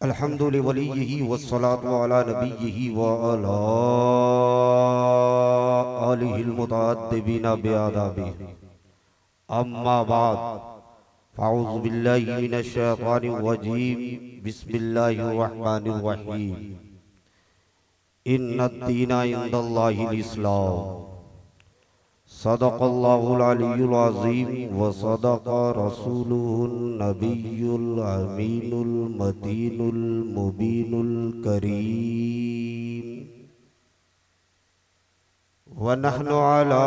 अल्हम्दुलिल्लाहि वलिय्यिही वस्सलातु अला नबिय्यिही व अला आलिहिल मुतअद्दिबीना बिआदाबिही अम्मा बाद फ़अऊज़ु बिल्लाहि मिनश शैतानिर रजीम बिस्मिल्लाहिर रहमानिर रहीम इन्नद-दीना इंदल्लाहिल इस्लाम सदक़ल्लाहुल अलियुल अज़ीम व सदक़ रसूलुहुन नबियुल अमीनुल मतीनुल मुबीनुल करीम व नहनु अला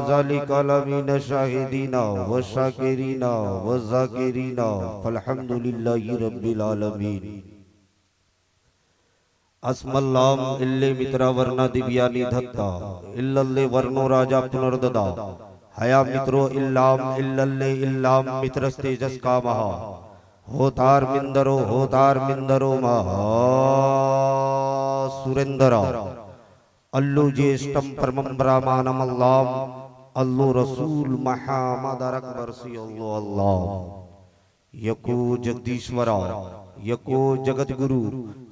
ज़ालिका लमिन शाहिदीना व शाकिरीना व ज़ाकिरीना फल्हम्दुलिल्लाहि रब्बिल आलमीन। अस्मल्लाम इल्ले मित्रा वर्णा दिव्यानी धत्ता इल्लल्ले वर्णो राजा पुनर्ददा हया मित्रो इल्लाम इल्लल्ले इल्लाम मित्रस्ते जसका महा होतार मिंदरो महा सुरेंदरा अल्लु ज्येष्ठम परमं ब्राह्मणम अल्लाम अल्लु रसूल मुहम्मद अकबर सी अल्लाह यको जगदीश्वरा यको जगत गुरु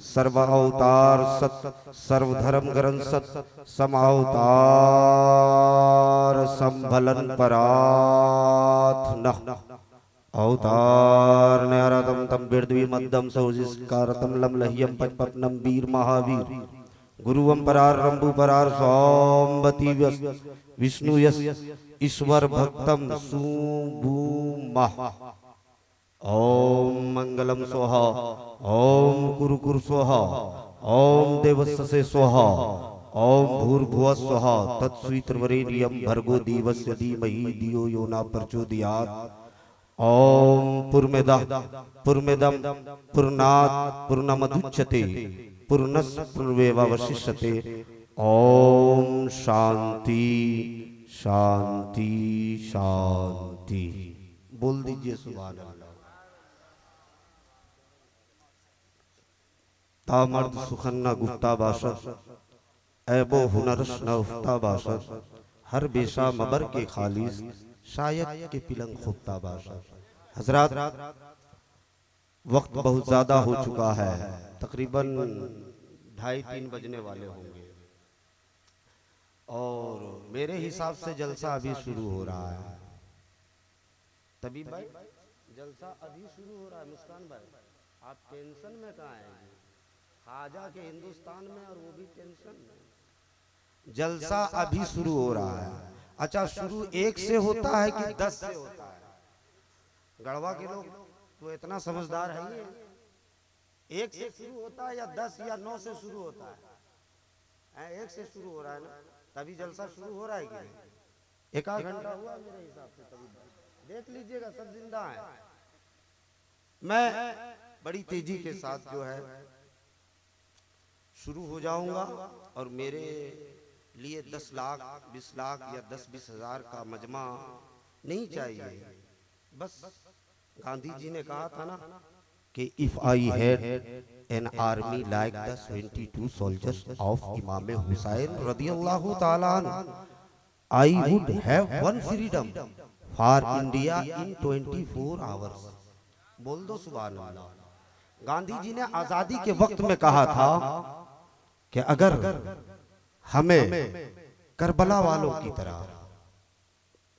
सर्व अवतार सत सर्वधर्म ग्रंथ सत समावतार संभलन पराथ न अवतार नरतम तम बिर्दवी मध्यम सौजिस्कारतम लम लह्यम पचपनम वीर महावीर गुरुवम परार रंबु परार सोमवती विष्णु यस ईश्वर भक्तम सुभूमा ओम मंगलम सोहा ओम कुरु सोहा ओम देवस्य सोहा ओम भूर्भुवः स्वहा तत्सवितुर्वरेण्यं भर्गो देवस्य धीमहि धियो यो न प्रचोदयात्। ओम पूर्णमेदः पूर्णमिदं पूर्णात् पूर्णमुदच्यते पूर्णस्य पूर्णमेवावशिष्यते। ओम शांति शांति शांति। बोल दीजिए सुभान अल्लाह। तामर्द सुखन्ना गुफ्ता बाशर ऐबो हुनरश न उफ्ता बाशर हर बेशा मबर के खालिस शायद के पिलंग खुफ्ता बाशर। हजरात, वक्त बहुत ज्यादा हो चुका है, तकरीबन 2:30-3 बजने वाले होंगे और मेरे हिसाब से जलसा अभी शुरू हो रहा है। तभी भाई जलसा अभी शुरू हो रहा है। मुस्कान भाई, आप टेंशन में कहाँ हैं? खाजा के हिंदुस्तान में और वो भी टेंशन में। जलसा अभी शुरू हो रहा है। अच्छा, शुरू 1 से होता है कि 10 से होता है? गढ़वा के लोग तो इतना समझदार है ही। 1 से शुरू होता है या 10 या 9 से शुरू होता है? 1 से शुरू हो रहा है ना, तभी जलसा शुरू हो रहा है कि एक आध घंटा हुआ मेरे हिसाब से। तभी देख लीजिएगा, सब जिंदा है। मैं बड़ी तेजी के साथ जो है शुरू हो जाऊंगा और मेरे लिए 10 लाख 20 लाख या 10-20 हजार का मजमा नहीं चाहिए। बस गांधी जी ने कहा था ना कि if I had an army like the 22 soldiers of इमाम हुसैन रदियल्लाहु ताला I would have one freedom for India in 24 hours. बोल दो सुभान अल्लाह। गांधी जी ने आजादी के वक्त में कहा था कि अगर हमें करबला वालों की तरह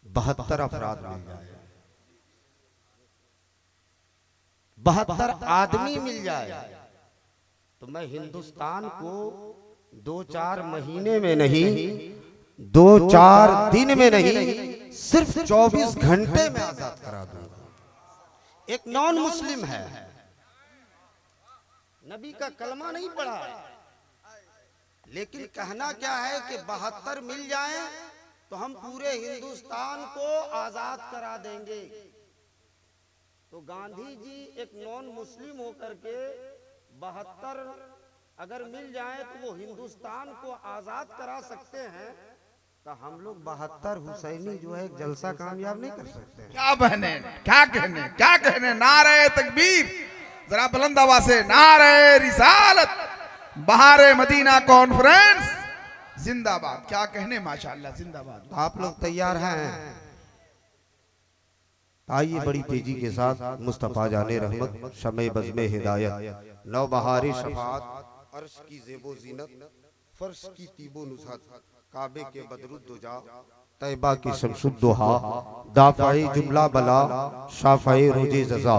72 अफराद मिल जाए, 72 आदमी मिल जाए, तो मैं हिंदुस्तान को 2-4 महीने में नहीं, 2-4 दिन में नहीं, सिर्फ 24 घंटे में आजाद करा दूंगा। एक नॉन मुस्लिम है, नबी का कलमा नहीं पढ़ा है, लेकिन कहना क्या है कि 72 मिल जाएं तो हम पूरे हिंदुस्तान को आजाद करा देंगे। तो गांधी जी एक नॉन मुस्लिम होकर के 72 अगर मिल जाएं तो वो हिंदुस्तान को आजाद करा सकते हैं, तो हम लोग 72 हुसैनी जो है जलसा कामयाब नहीं कर सकते। क्या बहने, क्या कहने, नारे तकबीर, जरा बुलंद आवाज से नारे रिसालत, बहारे मदीना कॉन्फ्रेंस जिंदाबाद। क्या कहने, माशाअल्लाह जिंदाबाद। आप लोग तैयार हैं? आइए बड़ी तेजी के साथ मुस्तफ़ा जाने रहमत शमे बज़्मे हिदायत नौबहार शफात अर्श की ज़ेबो ज़ीनत फर्श की तीबो नुसहत काबे के बदरुद्दुजा तैबा की शमसुद्दुहा दाफ़ाए जुमला बला शाफ़ाए रोज़े जज़ा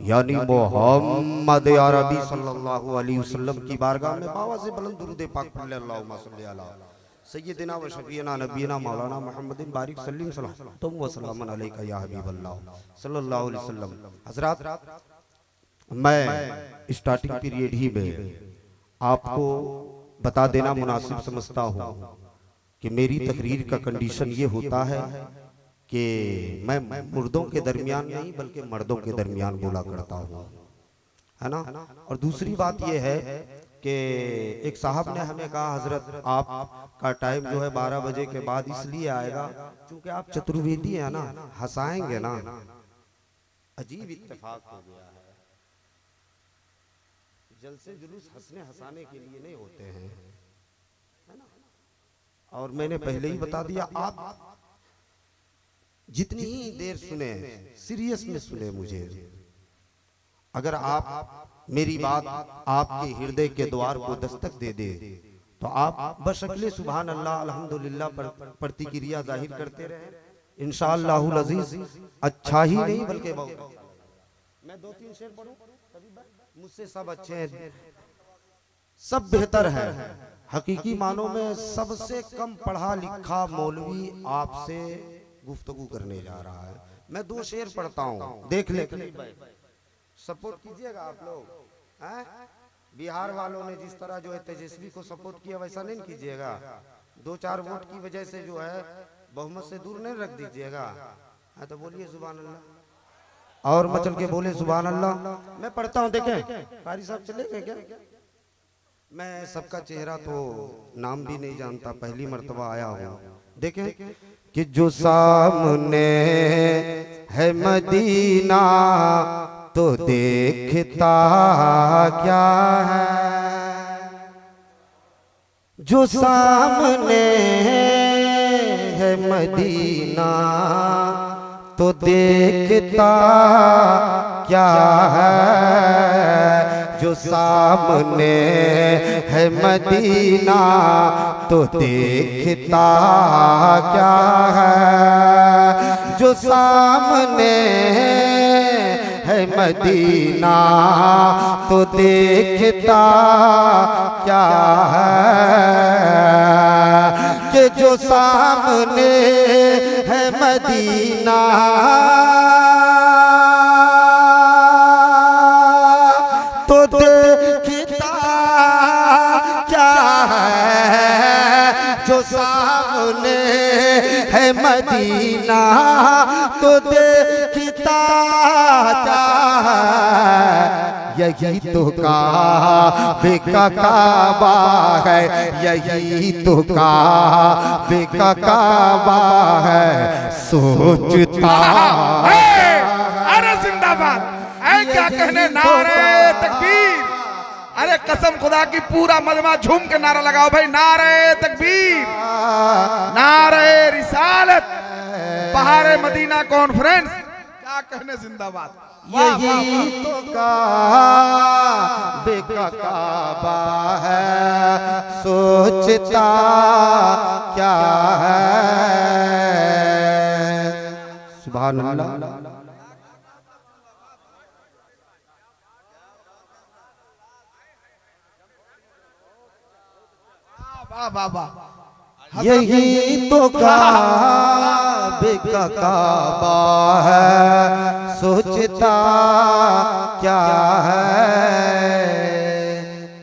यानी मोहम्मद अरबी सल्लल्लाहु अलैहि वसल्लम की बारगाह में बाबा से बुलंद दुरूद पाक पढ़ ले अल्लाहुम्मा सल्ली अला सय्यिदिना व शफीना नबीना मौलाना मुहम्मदिन बारिक सल्लिम सलाम व सलामन अलैका या हबीबल्लाह सल्लल्लाहु अलैहि वसल्लम। हज़रात, मैं स्टार्टिंग पीरियड ही में आपको बता देना मुनासिब समझता हूँ कि मेरी तकरीर का कंडीशन ये होता है कि मैं मुर्दों के दरमियान नहीं बल्कि मर्दों के दरमियान बोला करता हूँ, है ना। और दूसरी बात ये है कि एक साहब ने हमें कहा, हजरत आपका टाइम जो है 12 बजे के बाद इसलिए आएगा क्योंकि आप चतुर्वेदी है ना, हंसाएंगे ना। अजीब इत्तेफाक हो गया है, जलसे जुलूस हंसने हंसाने के लिए नहीं होते हैं, है ना। और मैंने पहले ही बता दिया, आप जितनी ही देर सुने सीरियस में सुने मुझे, अगर आप मेरी बात आपके हृदय के द्वार को दस्तक दे दे तो आप बशक्ले सुभान अल्लाह अल्हम्दुलिल्लाह प्रतिक्रिया जाहिर करते रहे, इंशाअल्लाहुल अजीज अच्छा ही नहीं बल्कि बहुत। मैं 2-3 शेर पढ़ूं, मुझसे सब अच्छे हैं, सब बेहतर है। हकीकी मानों में सबसे कम पढ़ा लिखा मौलवी आपसे गुफ्तगू करने जा रहा है। मैं 2 शेर पढ़ता हूँ, देख ले, सपोर्ट कीजिएगा आप लोग। बिहार वालों ने जिस तरह जो है तेजस्वी को सपोर्ट किया वैसा नहीं कीजिएगा। 2-4 वोट की वजह से जो है बहुमत से दूर नहीं रख दीजिएगा। तो बोलिए सुभान अल्लाह, और मचल के बोले सुभान अल्लाह। मैं पढ़ता हूँ, देखें कारी साहब चले गए क्या? मैं सबका चेहरा तो नाम भी नहीं जानता, पहली मर्तबा आया हूँ। देखें कि जो सामने है मदीना तो देखता क्या है, जो सामने है मदीना तो देखता क्या है, जो सामने है मदीना तो देखता क्या है, जो सामने है मदीना तो देखता क्या है, कि जो सामने है मदीना तो देखता क्या है, जो सामने है मदीना तो देखता क्या है। यही तो काबे का काबा है, यही तो काबे का काबा है, सोचता है। अरे जिंदाबाद, ऐ क्या कहने, नारे तकबीर। अरे कसम खुदा की पूरा मजमा झूम के नारा लगाओ भाई, नारे तकबीर, नारे रिसालत, बहारे मदीना कॉन्फ्रेंस। क्या कहने, जिंदाबाद। यही तो काबे का काबा है, सोचता क्या है। सुभान अल्लाह। यही तो काबे का काबा है, सोचता क्या है।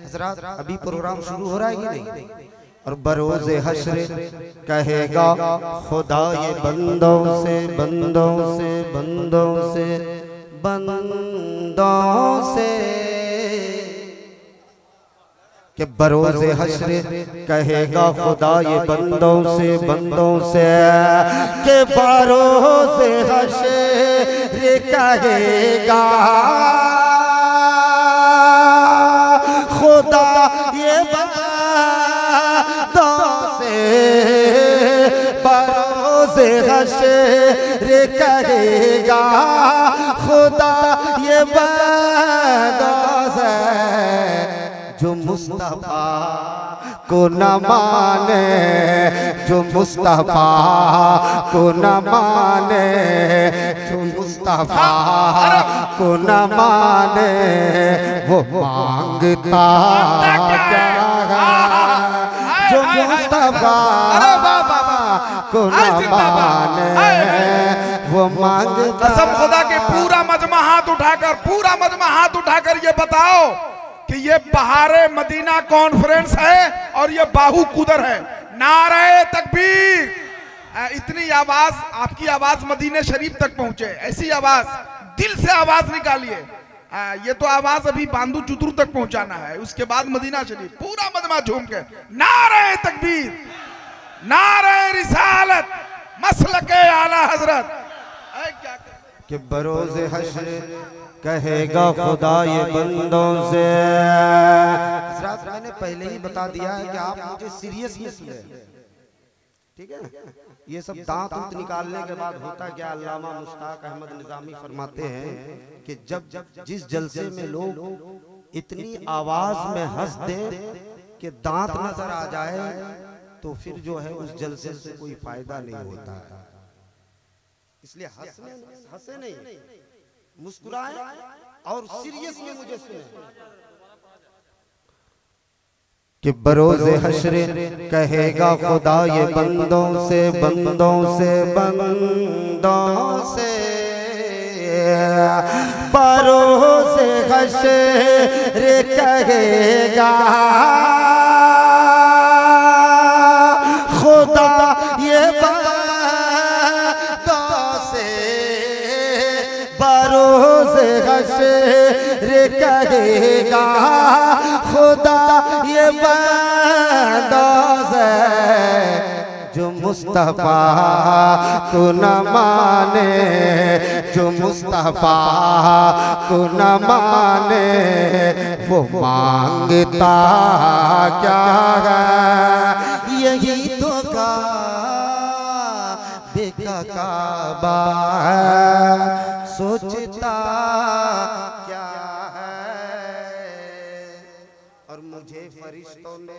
हज़रात, अभी प्रोग्राम शुरू हो रहा है कि नहीं? और बरोज़े हश्र कहेगा खुदा ये बंदों से बंदों से बंदों से बंदों से, कि बरोज़े हश्र कहेगा खुदा ये बंदों से बंदों से, कि बरोज़े हश्र कहेगा खुदा ये बंदों से, बरोज़े हश्र करेगा खुदा ये बंदों से जो मुस्तफा को न माने, जो मुस्तफा को न माने, जो मुस्तफा को न माने, वो मांगता क्या है? जो मुस्तफा को न माने, वो मांगता। कसम खुदा के पूरा मजमा हाथ उठाकर ये बताओ कि ये बहारे मदीना कॉन्फ्रेंस है और ये बाहू कुदर है। नारे तकबीर। इतनी आवाज, आपकी आवाज मदीने शरीफ तक पहुंचे, ऐसी आवाज, दिल से आवाज निकालिए। ये तो आवाज अभी बांदू चुतुर तक पहुंचाना है, उसके बाद मदीना शरीफ। पूरा मजमा झूम के नारे तकबीर, नारे रिसालत, मसलके आला हजरत। कि बरोज़े हश्र कहेगा खुदा ये बंदों से। हज़रत मैंने पहले ही बता दिया है कि आप मुझे सीरियस मसले, ठीक है। ये सब दांत उत निकालने के बाद होता क्या, अल्लामा मुश्ताक अहमद निज़ामी फरमाते हैं कि जब जिस जलसे में लोग इतनी आवाज में हंस दें कि दांत नजर आ जाए, तो फिर जो है उस जलसे से कोई फायदा नहीं होता है। इसलिए हंसे नहीं, मुस्कुराएं और सीरियस में मुझे सुने। कि बरोज़े हश्र कहेगा खुदा ये बंदों से, बंदों से, बंदों से। बरोज़े हश्र कहेगा खुदा ये हश्र कहेगा खुदा ये बंदों से जो मुस्तफा को न माने, जो मुस्तफा को न माने, वो मांगता क्या है? यही तो काबा सोचता क्या है? और मुझे फरिश्तों ने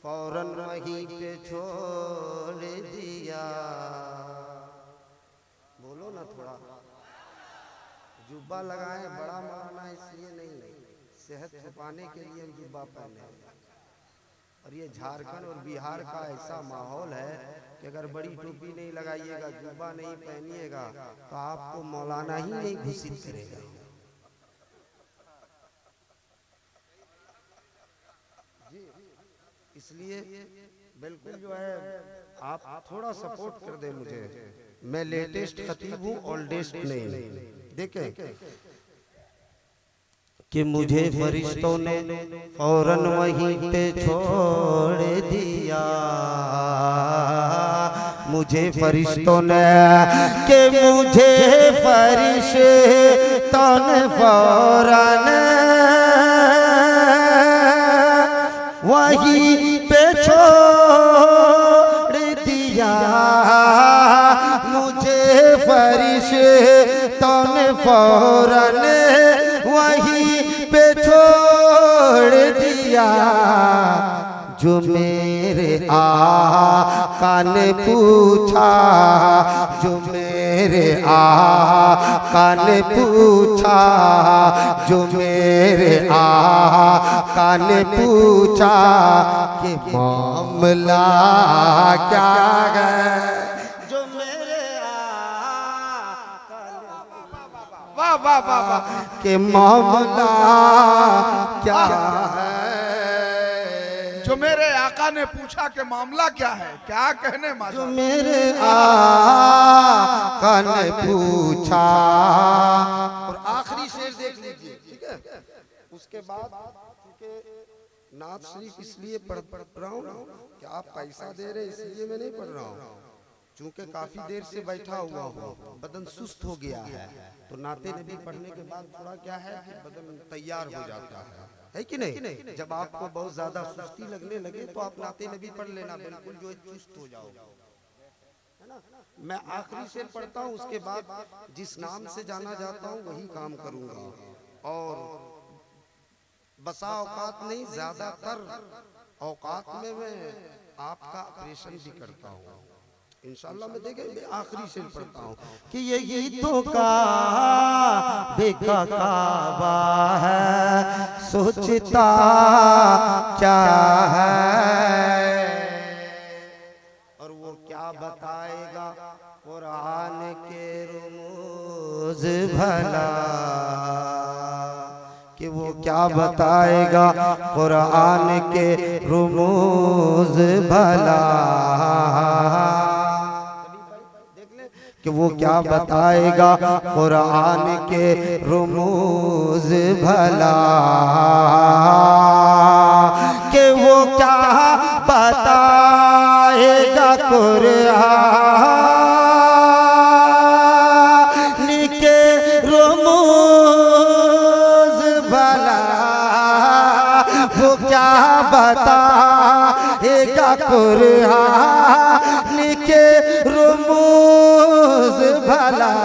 फौरन वहीं पे छोड़ दिया। बोलो ना थोड़ा। जुब्बा लगाए बड़ा मौलाना इसलिए नहीं, सेहत छुपाने के लिए जुब्बा पहने। और ये झारखंड और बिहार का ऐसा माहौल है कि अगर बड़ी टोपी नहीं लगाइएगा, जुब्बा नहीं पहनिएगा, तो आपको मौलाना ही नहीं घोषित करेगा। इसलिए बिल्कुल जो है आप थोड़ा सपोर्ट कर दे मुझे। मैं लेटेस्ट खतीब हूँ, ओल्डेस्ट नहीं। देखें कि मुझे फरिश्तों ने फौरन वहीं पे छोड़ दिया। मुझे फरिश्तों ने, कि मुझे फरिश्तों ने फौरन वहीं पे छोड़ दिया। मुझे फरिश्तों ने फौरन वहीं पे छोड़ दिया। जो मेरे आका ने पूछा, जो मेरे आका ने पूछा, जो मेरे आका ने पूछा कि मामला क्या है? जो मेरे आका ने, वाह वाह वाह वाह, कि मामला क्या है? जो मेरे आका ने पूछा कि मामला क्या है, क्या कहने माजा? जो मेरे आका ने पूछा। और आखिरी शेर देख लीजिए, ठीक है। उसके बाद क्योंकि नात शरीफ इसलिए पढ़ रहा हूँ कि आप पैसा दे रहे, इसलिए मैं नहीं पढ़ रहा हूँ। चूंकि काफी देर से बैठा हुआ हूँ, बदन सुस्त हो गया है, तो नाते नबी पढ़ने के बाद थोड़ा क्या है कि बदन तैयार हो जाता है कि नहीं? जब आपको बहुत ज्यादा सुस्ती लगने लगे तो आप नाते नबी पढ़ लेना, बिल्कुल जो चुस्त हो जाओगे। मैं आखिरी शेर पढ़ता हूँ, उसके बाद जिस नाम से जाना जाता हूँ वही काम करूंगा। और बसा औकात नहीं, ज्यादातर औकात में मैं आपका ऑपरेशन भी करता हूँ इंशाल्लाह। मैं देखे मैं आखिरी शेर पढ़ता हूँ कि ये गीतों का बेका काबा है, सोचता क्या है और वो क्या बताएगा कुरान के रुमूज भला, कि वो क्या बताएगा कुरान के रुमूज भला, कि वो क्या बताएगा कुरान के रुमूज भला, कि वो क्या बताएगा कुरान के रुमूज भला, वो क्या बताएगा कुरान के रुमूज भला,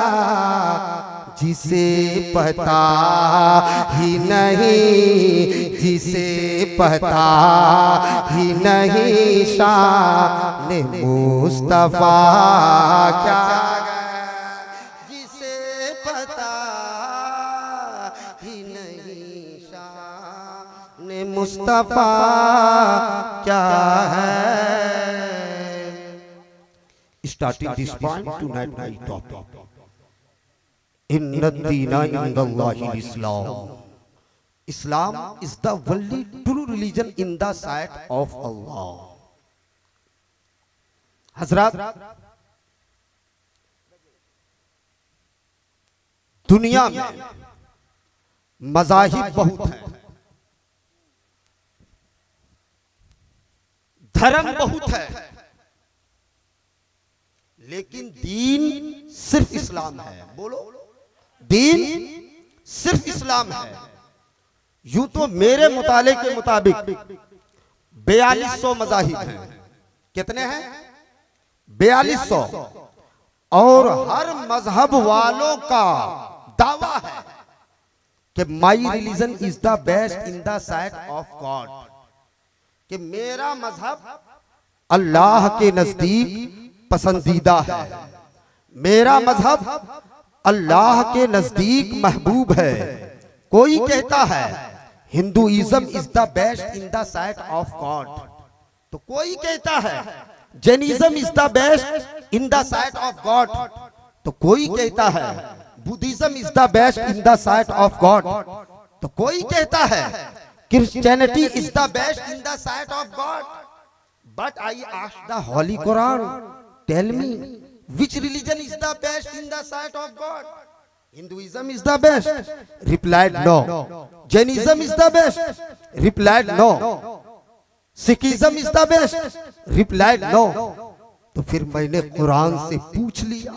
जिसे पता ही नहीं, जिसे पता ही नहीं शान मुस्तफा क्या, जिसे पता ही नहीं शान मुस्तफा क्या है। Starting this point tonight my topic. Inna dina indallahi Islam. Islam is the only true religion in the sight of Allah. Hazrat, दुनिया में मज़ाहिब बहुत हैं, धर्म बहुत है, लेकिन दीन सिर्फ इस्लाम है। बोलो, दीन सिर्फ इस्लाम है। यूं तो मेरे मुताले के मुताबिक 4200 मज़ाहिब हैं। कितने हैं? 4200। और हर मजहब वालों का दावा है कि my religion is the best in the sight of God, कि मेरा मजहब अल्लाह के नजदीक पसंदीदा है, मेरा मजहब अल्लाह के नजदीक महबूब है। कोई कहता है Hinduism is the best in the sight of God, तो कोई कहता है Jainism is the best in the sight of God, तो कोई कहता है Buddhism is the best in the sight of God, तो कोई कहता है Christianity is the best in the sight of God. But I ask the Holi Quran, tell me which religion is the best in the sight of God? Hinduism is the best. Replied no. Jainism is the best. Replied no. Sikhism is the best. Replied no. तो फिर मैंने कुरान से पूछ लिया,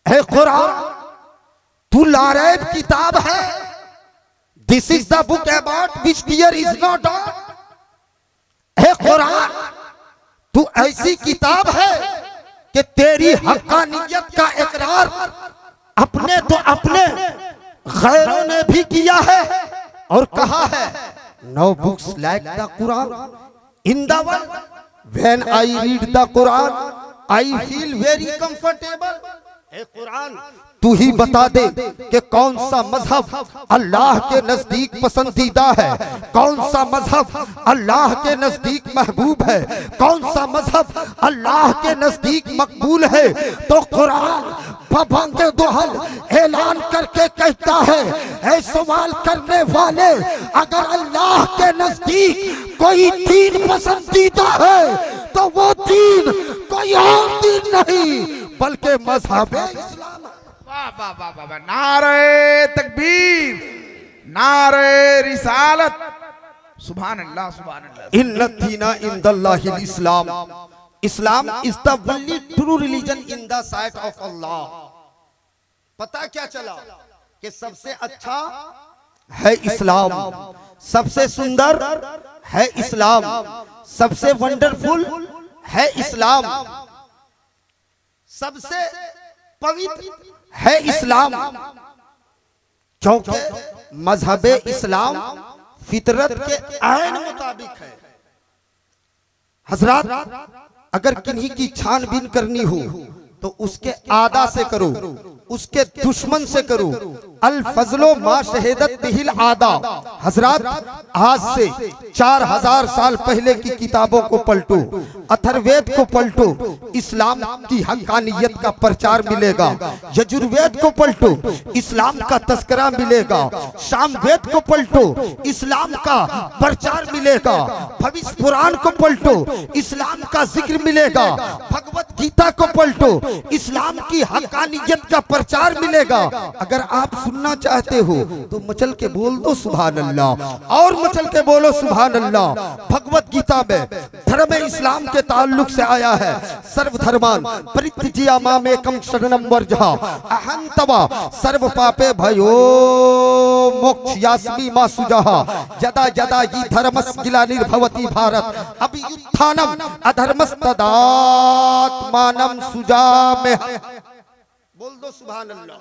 हे कुरान, तू लारैब किताब है? This is the book about which there is no doubt. हे कुरान, तू ऐसी किताब है कि तेरी हक्कानियत का इकरार अपने तो अपने गैरों ने भी किया है और कहा है, no books like the Quran in the world, when I read the Quran I feel very comfortable. हे कुरान, तू ही बता दे कि कौन सा मजहब अल्लाह के नजदीक पसंदीदा है, कौन सा मजहब अल्लाह के नजदीक महबूब है, कौन सा मजहब अल्लाह के नजदीक मकबूल है। तो कुरान बभंग दोहल ऐलान करके कहता है, ऐ सवाल करने वाले, अगर अल्लाह के नजदीक कोई दीन पसंदीदा है तो वो दीन कोई और दीन नहीं बल्कि मजहब इस्लाम। वाह वाह वाह वाह, नारे तकबीर, नारे रिसालत, सुभान अल्लाह सुभान अल्लाह। इन्ना दीना इंदल्लाहिल इस्लाम, Islam is the only true religion in the sight of Allah. पता क्या चला कि सबसे अच्छा है इस्लाम, सबसे सुंदर है इस्लाम, सबसे वंडरफुल है इस्लाम। सबसे पवित्र है इस्लाम, क्योंकि मजहब इस्लाम फितरत के आइन मुताबिक है। हजरात, अगर किन्हीं की छानबीन करनी हो तो उसके आदा से करो, उसके दुश्मन से करो। अल फजलो मा शहीदत बिहिल आदा। हजरात, आज से 4000 साल पहले की किताबों को पलटो, अथर्ववेद को पलटो, इस्लाम की हक्कानियत का प्रचार मिलेगा। यजुर्वेद को पलटो, इस्लाम का तस्करा मिलेगा। सामवेद को पलटो, इस्लाम का प्रचार मिलेगा। भविष्य पुराण को पलटो, इस्लाम का जिक्र मिलेगा। भगवत गीता को पलटो, इस्लाम की हक्कानियत का प्रचार मिलेगा। अगर आप सुनना चाहते हो तो मचल के बोल दो सुभान अल्लाह, और मचल के बोलो सुभान अल्लाह। भगवत गीता में धर्म इस्लाम के ताल्लुक से आया है, सर्वधर्मान परित्यज्य मामेकं शरणं वर्जः अहं तव सर्व पापे भयो मोक्षयास्मि मा सुजः यदा यदा हि धर्मस्य ग्लानिर्भवति भारत अभ्युत्थानम् अधर्मस्तदात्मानं सुजाम्यहम्। बोल दो सुभान अल्लाह।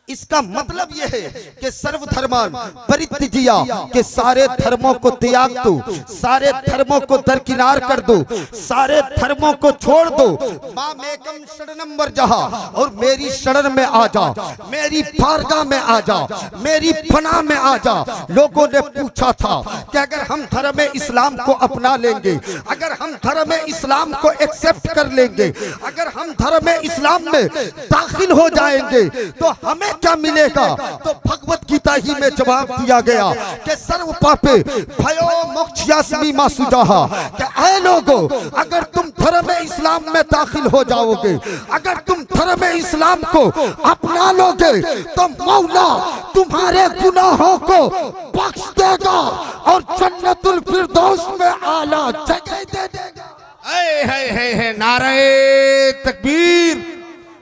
इसका मतलब यह है कि सर्वधर्मान परित्यज्य, के सारे धर्मों को त्याग दो, सारे धर्मों को दरकिनार कर दो, सारे धर्मों को छोड़ दो। मामेकं शरणं वर्जः, और मेरी शरण में आ जा, मेरी बारगाह में आ जा, मेरी पनाह में आ जा। लोगों ने पूछा था कि अगर हम धर्म इस्लाम को अपना लेंगे, अगर हम धर्म इस्लाम को एक्सेप्ट कर लेंगे, अगर हम धर्म इस्लाम में दाखिल हो जाएंगे तो हमें क्या मिलेगा? तो भगवत गीता ही में जवाब दिया गया कि सर्व पापे भयो मोक्षयास्मि मा सुजः, कि ऐ लोगों, अगर तुम धर्म इस्लाम में दाखिल हो जाओगे, अगर तुम धर्म इस्लाम को अपना लोगे तो मौला तुम्हारे गुनाहों को बख्श देगा और जन्नतुल फिरदौस में आला जगह दे देगा। है नारे तकबीर,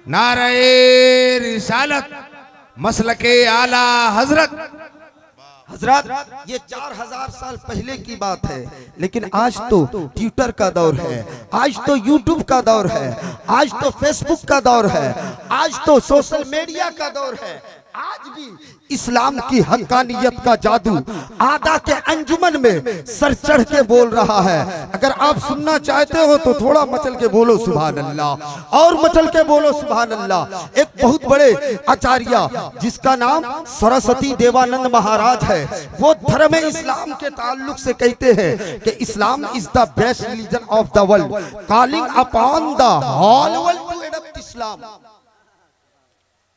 नारे रिसालत, मसलके आला हजरत। हजरत, ये 4000 साल पहले की बात है, लेकिन आज तो ट्विटर का दौर है, आज तो यूट्यूब का दौर है, आज तो फेसबुक का दौर है, आज तो सोशल मीडिया का दौर है। आज भी इस्लाम की हक्कानियत का जादू आदा के अंजुमन में सर चढ़ के बोल रहा है। अगर आप सुनना चाहते हो तो थोड़ा मचल के बोलो सुभान अल्लाह, और मचल के बोलो सुभान अल्लाह। एक बहुत बड़े आचार्य जिसका नाम सरस्वती देवानंद महाराज है, वो धर्म इस्लाम के ताल्लुक से कहते हैं कि Islam is the best religion of the world, calling upon the whole world to adopt Islam.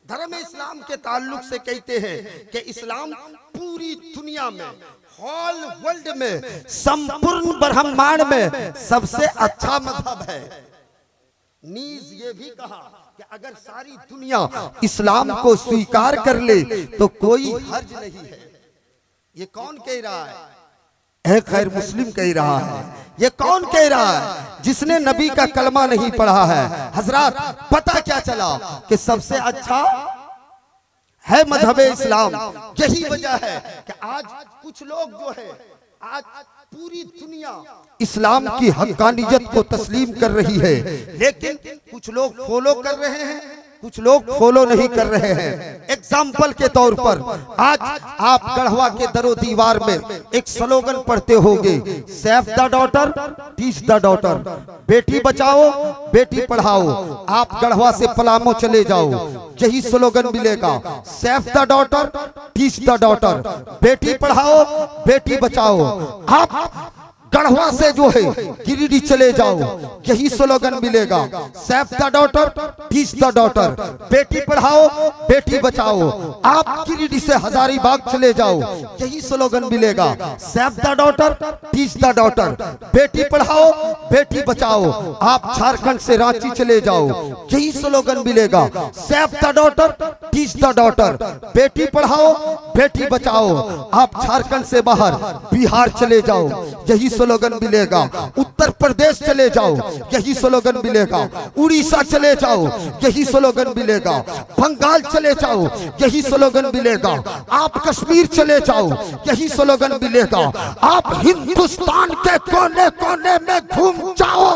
धर्म इस्लाम के ताल्लुक से कहते हैं कि इस्लाम पूरी दुनिया में, होल वर्ल्ड में, संपूर्ण ब्रह्मांड में सबसे अच्छा मजहब है। नीज ये भी कहा कि अगर सारी दुनिया इस्लाम को स्वीकार कर ले तो कोई हर्ज नहीं है। ये कौन कह रहा है? खैर मुस्लिम कह रहा है। ये कौन कह रहा है? जिसने नबी का कलमा नहीं पढ़ा है। हजरात, पता क्या चला कि सबसे अच्छा है मजहब इस्लाम। यही वजह है कि आज कुछ लोग जो है, आज पूरी दुनिया इस्लाम की हक्कानियत को तस्लीम कर रही है, लेकिन कुछ लोग फॉलो कर रहे हैं, कुछ लोग फॉलो नहीं कर रहे हैं। एग्जाम्पल के तौर पर आज आप गढ़वा के दरो दीवार में एक स्लोगन पढ़ते होंगे, safe the daughter teach the daughter, Beti Bachao Beti Padhao. आप गढ़वा से पलामू चले जाओ, यही स्लोगन मिलेगा, safe the daughter teach the daughter, Beti Padhao Beti Bachao. आप गढ़वा से जो है गिरिडीह चले जाओ, यही स्लोगन मिलेगा, safe the daughter teach the daughter, Beti Padhao Beti Bachao. आप गिरिडीह से हजारीबाग चले जाओ, यही स्लोगन मिलेगा, safe the daughter teach the daughter, Beti Padhao Beti Bachao. आप झारखंड से रांची चले जाओ, यही स्लोगन मिलेगा, safe the daughter teach the daughter, Beti Padhao Beti Bachao. आप झारखंड से बाहर बिहार चले जाओ, यही स्लोगन मिलेगा, उत्तर प्रदेश चले जाओ, यही स्लोगन मिलेगा, उड़ीसा चले जाओ, यही स्लोगन मिलेगा, बंगाल चले जाओ, यही स्लोगन मिलेगा, आप कश्मीर चले जाओ, यही स्लोगन मिलेगा, आप हिंदुस्तान के कोने कोने में घूम जाओ,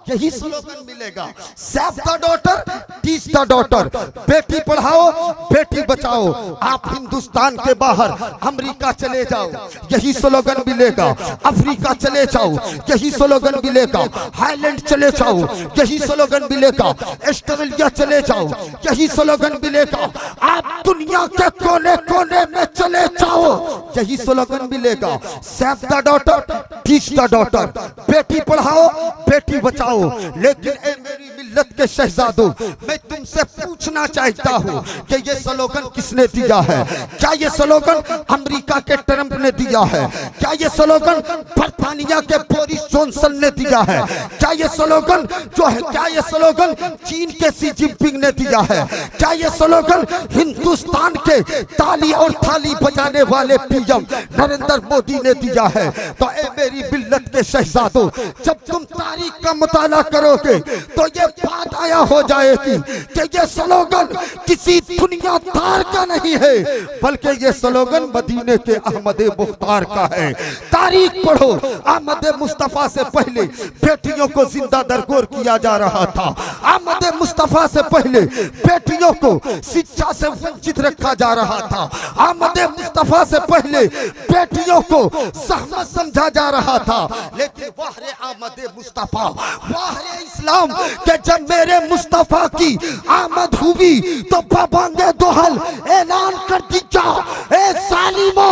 यही स्लोगन मिलेगा। Save the daughter, teach the daughter. Beti Padhao, Beti Bachao. आप हिंदुस्तान के बाहर अमेरिका चले जाओ, यही स्लोगन मिलेगा। अफ्रीका चले जाओ, यही स्लोगन मिलेगा। हाईलैंड चले जाओ, यही स्लोगन मिलेगा। ऑस्ट्रेलिया चले जाओ, यही स्लोगन मिलेगा। आप दुनिया के कोने कोने में चले जाओ, यही स्लोगन मिलेगा। Save the daughter, teach the daughter. Beti Padhao, Beti Bachao. लेकिन ए मेरी मिल्लत के शहजादों, मैं तुमसे पूछना चाहता हूँ कि ये स्लोगन किसने दिया है? क्या ये स्लोगन अमेरिका के ट्रंप ने दिया है? क्या ये स्लोगन बर्तानिया के बोरिस जॉनसन ने दिया है? क्या ये स्लोगन जो है, क्या ये स्लोगन चीन के शी जिनपिंग ने दिया है? क्या ये स्लोगन हिंदुस्तान के ताली और थाली बजाने वाले पीएम नरेंद्र मोदी ने दिया है? तो ए मेरी मिल्लत के शहजादों, जब तुम तारीख का मुताला करोगे तो ये बात आया हो जाएगी कि ये स्लोगन किसी दुनियादार का नहीं है, बल्कि ये स्लोगन मदीने के अहमद मुख्तार का है। तारीख पढ़ो, अहमद मुस्तफा से पहले बेटियों को जिंदा दरगोर किया जा रहा था। अहमद मुस्तफा से पहले बेटियों को शिक्षा से वंचित रखा जा रहा था। अहमद मुस्तफा से पहले बेटियों को सहमत समझा जा रहा था। लेकिन वाहरे अहमद मुस्तफा, वाहरे इस्लाम के जब मेरे मुस्तफा की आमद हुई तो बाबांगे दोहल ऐलान कर दिया, ए सालिमो,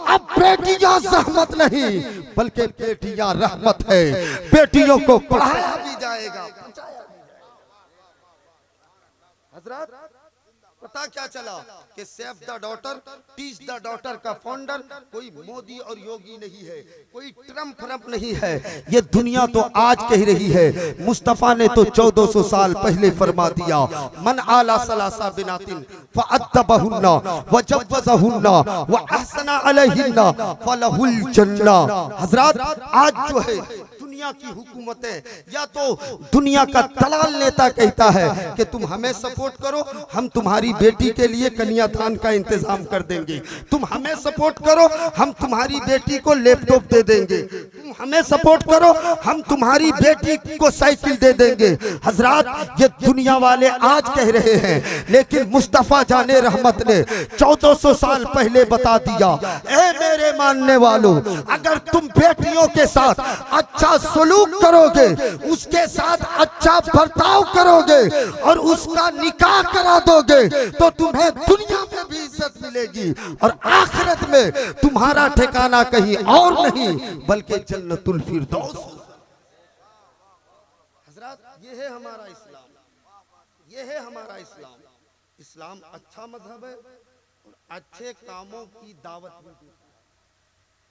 अब बेटियां सहमत नहीं बल्कि बेटियां रहमत है। बेटियों को पढ़ाया भी जाएगा। हजरत पता क्या चला कि save the daughter, teach the daughter का फाउंडर कोई मोदी और योगी नहीं है, कोई ट्रम्प नहीं है। ये दुनिया तो आज कह रही है। मुस्तफा ने तो 1400 साल पहले फरमा दिया, मन आला सलासा बिनातिन फअद्दबहुन्ना वजव्वज़हुन्ना व अहसना अलैहिन्ना फलहुल जन्ना। हजरत आज जो है दुनिया की हुकूमतें, या तो दुनिया का दलाल नेता कहता है कि तुम हमें सपोर्ट करो, हम तुम्हारी बेटी के लिए कन्यादान का इंतजाम कर देंगे। तुम हमें सपोर्ट करो, हम तुम्हारी बेटी को लैपटॉप दे देंगे। तुम हमें सपोर्ट करो, हम तुम्हारी बेटी को साइकिल दे देंगे। हजरात, ये दुनिया वाले आज कह रहे हैं, लेकिन मुस्तफा जाने रहमत ने 1400 साल पहले बता दिया, ए मेरे मानने वालों, अगर तुम बेटियों के साथ अच्छा सलूक करोगे, उसके साथ अच्छा बर्ताव करोगे और उसका निकाह करा दोगे तो तुम्हें दुनिया में भी इज्जत मिलेगी और आखिरत में तुम्हारा ठिकाना कहीं और नहीं बल्कि जन्नतुल फिरदौस। हजरत, ये है हमारा इस्लाम, ये है हमारा इस्लाम। इस्लाम अच्छा मजहब है और अच्छे कामों की दावत भी देता है।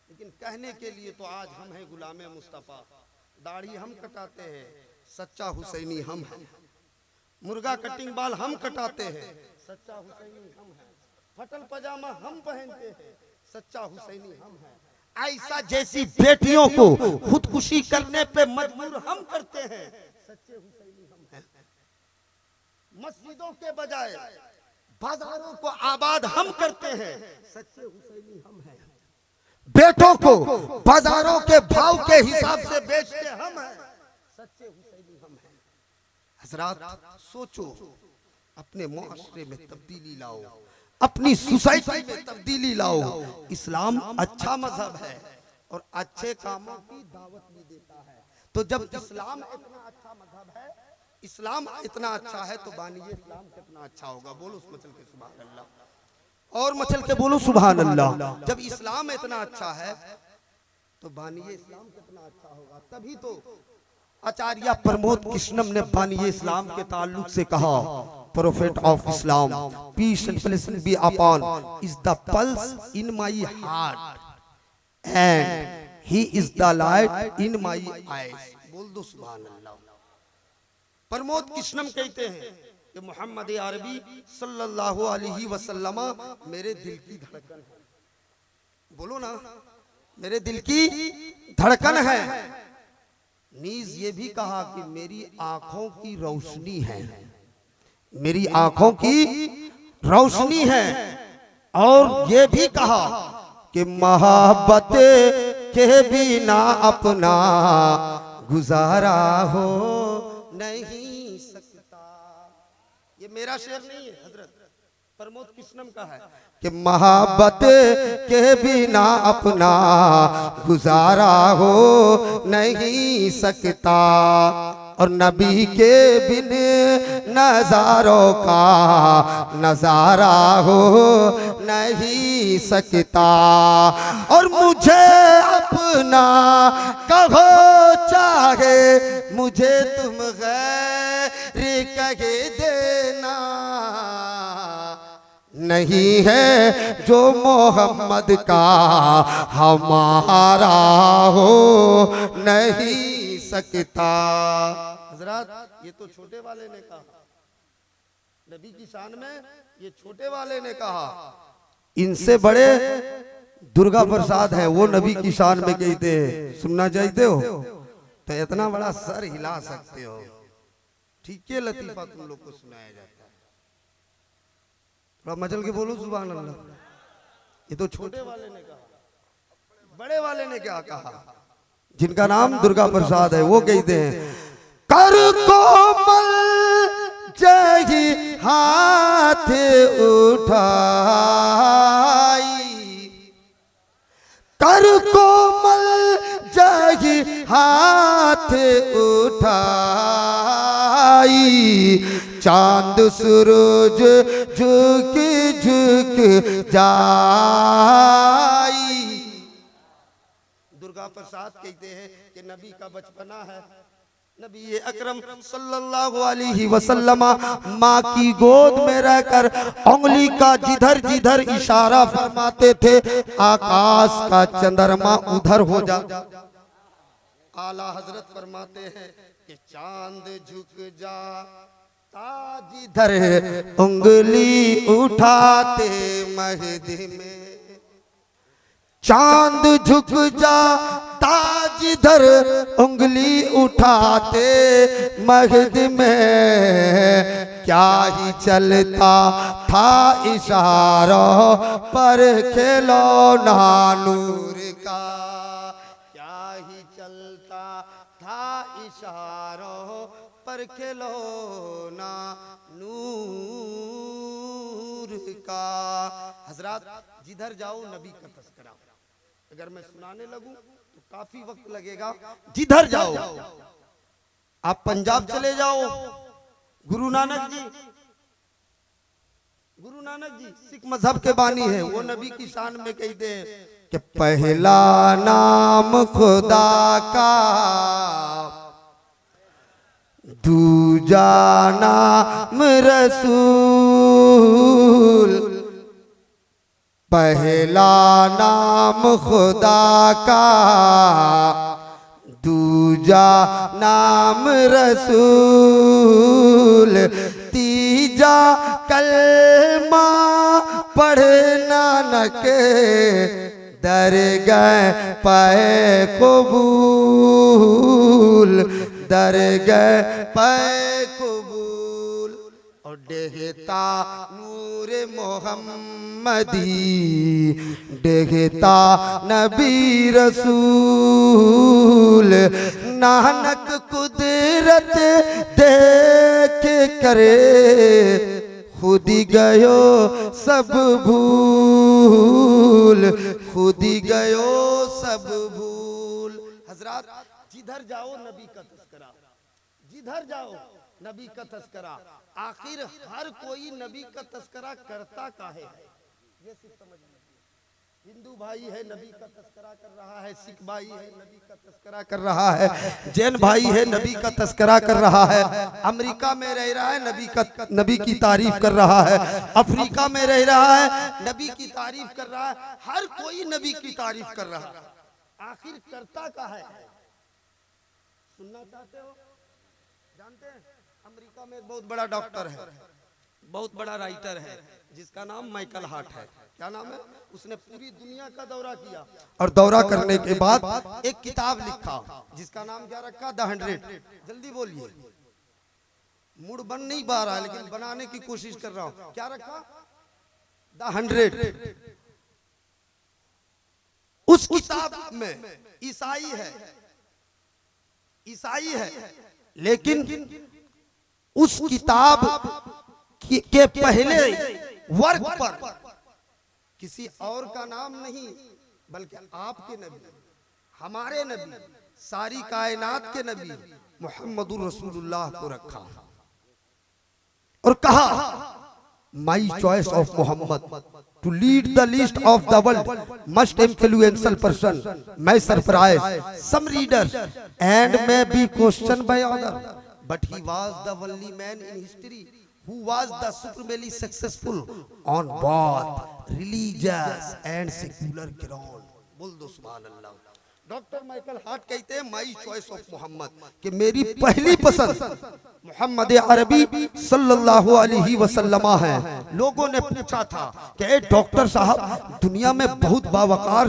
लेकिन कहने के लिए तो आज हम हैं गुलामे मुस्तफा। दाढ़ी हम कटाते हैं, सच्चा हुसैनी हम हैं। मुर्गा कटिंग बाल हम कटाते हैं, सच्चा हुसैनी हम हैं। फटल पजामा हम पहनते हैं, सच्चा हुसैनी हम हैं। ऐसा जैसी बेटियों को खुदकुशी करने पे मजबूर हम करते हैं, सच्चे हुसैनी हम हैं। मस्जिदों के बजाय बाजारों को आबाद हम करते हैं, सच्चे हुसैनी हम हैं। बेटों को बाजारों के भाव के हिसाब से बेचते हम हैं, सच्चे हुसैनी हम हैं। हजरात, सोचो, अपने मुआशरे में तब्दीली लाओ, अपनी सोसाइटी में तब्दीली लाओ। इस्लाम अच्छा मजहब है और अच्छे कामों की दावत भी देता है। तो जब इस्लाम इतना अच्छा मजहब है, इस्लाम इतना अच्छा है, तो बानिए इस्लाम कितना अच्छा होगा। बोलो मचल के सुभान अल्लाह, और मचल के बोलो सुभान अल्लाह। जब इस्लाम इतना अच्छा है तो बानिए इस्लाम कितना अच्छा होगा। तभी तो आचार्य प्रमोद कृष्णम ने बानिए इस्लाम के ताल्लुक से कहा, prophet of Islam peace and blessing be upon is the pulse in my heart and he is the light in my eyes. बोल दो सुभान अल्लाह। प्रमोद कृष्णम कहते हैं कि मोहम्मद अरबी सल्लल्लाहु अलैहि वसल्लम मेरे दिल की धड़कन है। बोलो ना, मेरे दिल की धड़कन है। नीज ये भी कहा कि मेरी आंखों की रोशनी है, मेरी आंखों की रोशनी है। और ये भी कहा कि मोहब्बत के बिना अपना गुजारा हो नहीं सकता। ये मेरा शेर नहीं है, हजरत प्रमोद कृष्णम का है कि मोहब्बत के बिना अपना गुजारा हो नहीं सकता, और नबी के बिन नजारों का नजारा हो नहीं सकता। और मुझे अपना कहो चाहे मुझे तुम गैर कहे देना, नहीं है जो मोहम्मद का हमारा हो नहीं सकता। हजरत ये तो छोटे वाले ने कहा, नबी की शान में ये छोटे वाले ने कहा। इनसे बड़े दुर्गा प्रसाद है, वो नबी की शान में कहते हैं। सुनना चाहते हो तो इतना बड़ा सर हिला सकते हो। ठीक है, लतीफा तुम लोग को सुनाया जाता है, थोड़ा मचल के बोलो सुभान अल्लाह। ये तो छोटे वाले ने कहा, बड़े वाले ने क्या कहा? जिनका नाम दुर्गा प्रसाद है, वो कहते हैं कर कोमल जही हाथ उठाई, कर कोमल जही हाथ उठाई, चांद सूरज झुक झुक जाई। दुर्गा प्रसाद कहते हैं कि नबी का बचपना है, नबी अकरम सल्लल्लाहु अलैहि वसल्लम माँ की गोद में रहकर उंगली का जिधर जिधर इशारा फरमाते थे, आकाश का चंद्रमा उधर हो जा। आला हजरत फरमाते हैं कि चांद झुक जा जिधर उंगली उठाते महदी में, चांद झुक जा जिधर उंगली उठाते महद में, क्या ही चलता था इशारों पर खिलौना नूर का, क्या ही चलता था इशारों पर खिलौना नूर का। हजरत जिधर जाओ नबी का तज़किरा, अगर मैं सुनाने लगूं तो काफी वक्त लगेगा। जिधर जाओ, आप पंजाब चले जाओ, गुरु नानक जी सिख मजहब के बानी है, वो नबी की शान में कहते हैं कि पहला नाम खुदा का, दूजा नाम रसूल, पहला नाम खुदा का, दूजा नाम रसूल, तीजा कलमा पढ़ना न के दर गए पाए कबूल, दर गए पाए कबूल। और देहता नूर मोहम्मदी, देहता नबी रसूल, नानक कुदरत देख करे, खुदी गयो सब भूल, खुदी गयो सब भूल। हजरत जिधर जाओ नबी का तज़किरा, जिधर जाओ नबी का तज़किरा। आखिर हर कोई नबी का तज़किरा करता काहे है, ये सिर्फ समझ लीजिए। हिंदू भाई है नबी का तज़किरा कर रहा है, सिख भाई है नबी का तज़किरा कर रहा है, जैन भाई है नबी का तज़किरा कर रहा है, अमेरिका में रह रहा है नबी की तारीफ कर रहा है, अफ्रीका में रह रहा है नबी की तारीफ कर रहा है, हर कोई नबी की तारीफ कर रहा है। आखिर करता का है? सुनना चाहते हो? जानते हैं अमेरिका में एक बहुत बड़ा डॉक्टर है, बहुत बड़ा राइटर है, जिसका नाम माइकल हार्ट है। क्या नाम है? उसने पूरी दुनिया का दौरा किया और दौरा करने के बाद एक किताब लिखा जिसका नाम क्या रखा? द 100। जल्दी बोलिए, मूड बन नहीं पा रहा है लेकिन बनाने की कोशिश कर रहा हूं। क्या रखा? द 100। उस किताब में ईसाई है लेकिन उस किताब के पहले वर्ग पर किसी और का नाम नहीं बल्कि आपके नबी, हमारे नबी, सारी कायनात के नबी मुहम्मदुर रसूलुल्लाह को रखा और कहा my choice of Muhammad to lead the list of the world most influential person. May surprise some readers and may be question by other but he was the only man in history who was the supremely successful on both religious and secular ground। बोल दो सुभान अल्लाह। Doctor Michael Hart कहते हैं माई choice of Mohammad कि मेरी पहली पसंद मोहम्मद अरबी सल्लल्लाहु अलैहि वसल्लम है। लोगों ने पूछा था कि डॉक्टर साहब दुनिया में बहुत बावकार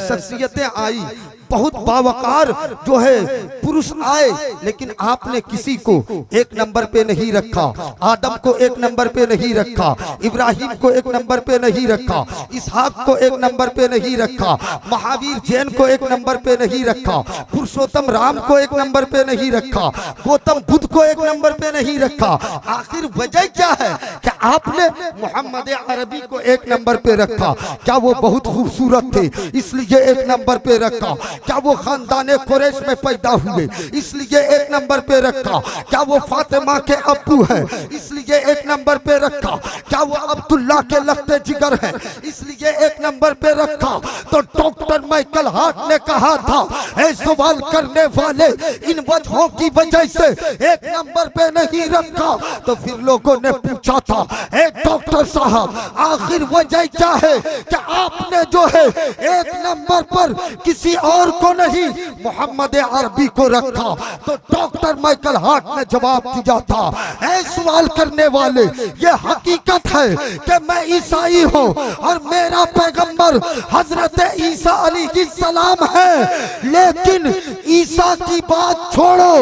शख्सियतें आई, बहुत बावकार जो है पुरुष आए, लेकिन आपने किसी को एक नंबर पे नहीं रखा। आदम को एक नंबर पे नहीं रखा, इब्राहिम को एक नंबर पे नहीं रखा, इसहाक को एक नंबर पे नहीं रखा, महावीर जैन को एक नंबर पे नहीं रखा, पुरुषोत्तम राम को एक नंबर पे नहीं रखा, गौतम बुद्ध को एक नंबर पे नहीं रखा। आखिर वजह क्या है कि आपने मोहम्मद अरबी को एक नंबर पे रखा? क्या वो बहुत खूबसूरत थे इसलिए एक नंबर पे रखा? क्या वो खानदान कुरैश में पैदा हुए इसलिए एक नंबर पे रखा? क्या वो फातिमा के अब्बू हैं इसलिए एक नंबर पे रखा? क्या वो अब्दुल्ला के लखते जिगर हैं इसलिए एक नंबर पे रखा? तो डॉक्टर माइकल हार्ट ने कहा था ऐ सवाल करने वाले इन वजहों की वजह से एक नंबर पे नहीं रखा। तो फिर लोगों ने पूछा था ए डॉक्टर साहब आखिर वजह क्या है कि आपने जो है एक नंबर पर किसी और को नहीं मोहम्मद अरबी को रखा? तो डॉक्टर माइकल हार्ट ने जवाब दिया था ऐ सवाल करने वाले ये हकीकत है कि मैं ईसाई हूँ और मेरा पैगंबर हजरत ईसा अलैहिस्सलाम है, लेकिन ईसा की बात छोड़ो,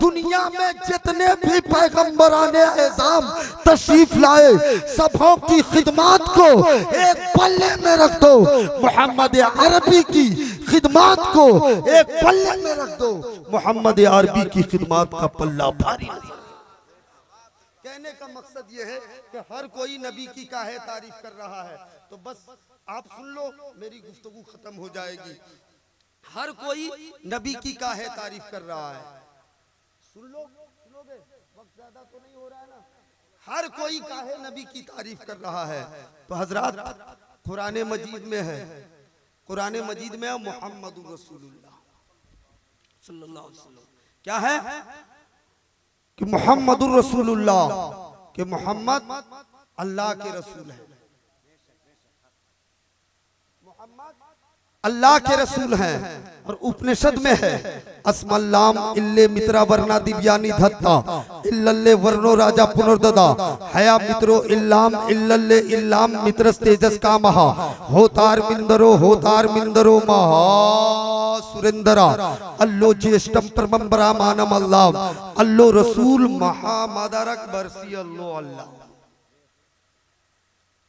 दुनिया में जितने भी पैगंबराने एज़ाम तशरीफ लाए सबों की खिदमत को एक पल्ले में रख दो, मोहम्मद अरबी की खिदमत को एक पल्ले में रख दो, मोहम्मद अरबी की खिदमत का पल्ला भारी नहीं। कहने का मकसद ये है कि हर कोई नबी की काहे तारीफ कर रहा है, तो बस आप सुन लो मेरी गुफ्तगू खत्म हो जाएगी। हर कोई नबी की काहे तारीफ कर रहा है, सुन लो, सुनोगे? वक्त ज्यादा तो नहीं हो रहा है ना? हर कोई काहे नबी की तारीफ कर रहा है? तो हजरत कुरान मजीद में है, कुरान मजीद में मुहम्मदुर रसूलुल्लाह सल्लल्लाहु अलैहि वसल्लम क्या है कि मुहम्मदुर रसूलुल्लाह कि मोहम्मद अल्लाह के रसूल है, अल्लाह के रसूल हैं। और उपनिषद में है अस्मल्लाम इल्ले मित्रा वर्णा दिव्यानी धत्ता इल्लल्ले वर्णो राजा पुनर्ददा हया मित्रो इल्लाम इल्लल्ले इल्लाम मित्रस तेजस का महा होतार मिंदरो महा सुरेंद्रा अल्लो ज्येष्ठम परमंबरा मानम अल्लाह अल्लो रसूल महामदरक बरसी अल्लो अल्लाह।